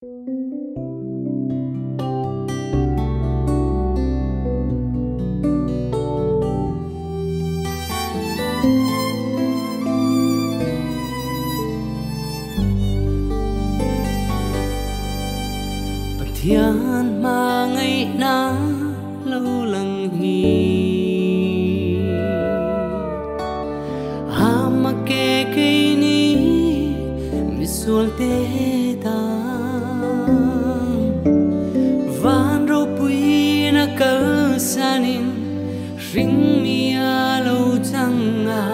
Thiên mà ngày na lâu lăng hi ama ke ke ni misual te ta van ro pui na kal sanin ring mi a lo changa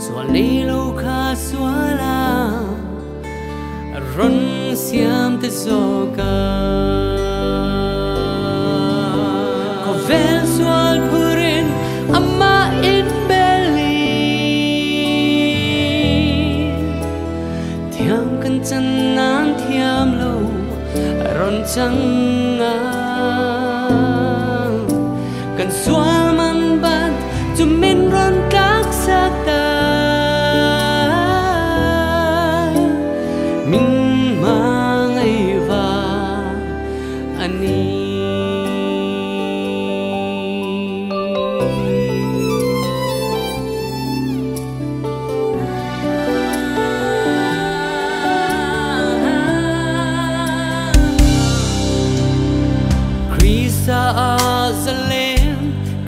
so le lo kha swala ron siam te soka ko vel sual purin amma in belly thiam kan chan nan thiam lo ron changa kan sual man ban chu min ron kak sakta min Azalem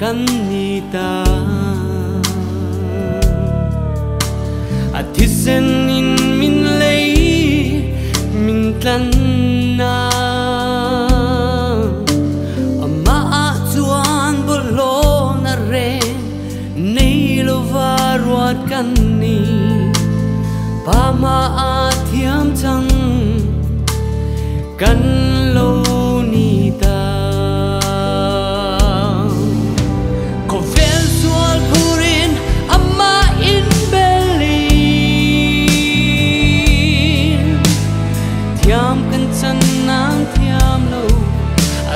kanita atisen in min lei min tlan na ama chuan bolo na re nei lo varwat kan ni pa ma athiam chang kan lo ni ta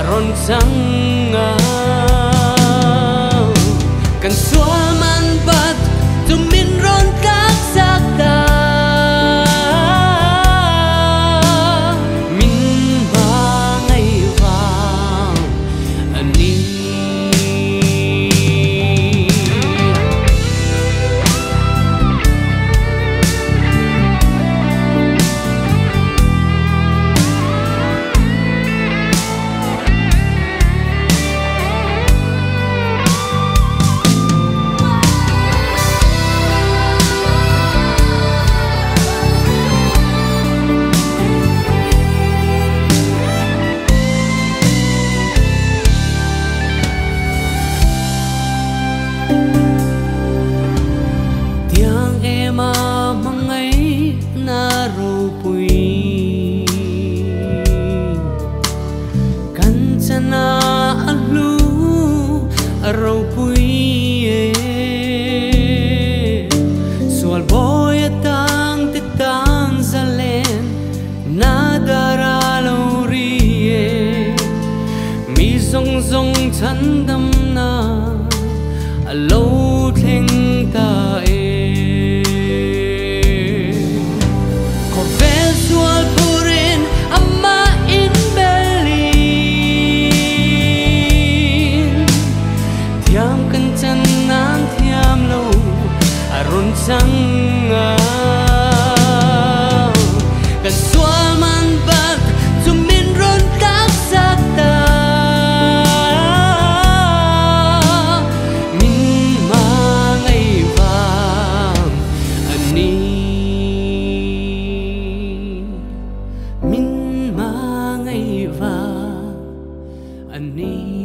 ron changa kan sual man bat tu min ron kak sakta min ba ngai vang ani rau pui sual boy tang te tang zalen nadara lo ri mi zong zong chan dam na lo theng ta ko vel sual purin amma in thiam kan chan nan thiam lo arun changa kan sual man bat chu min ron kak sakta min ma ngai vang ani min ma ngai vang ani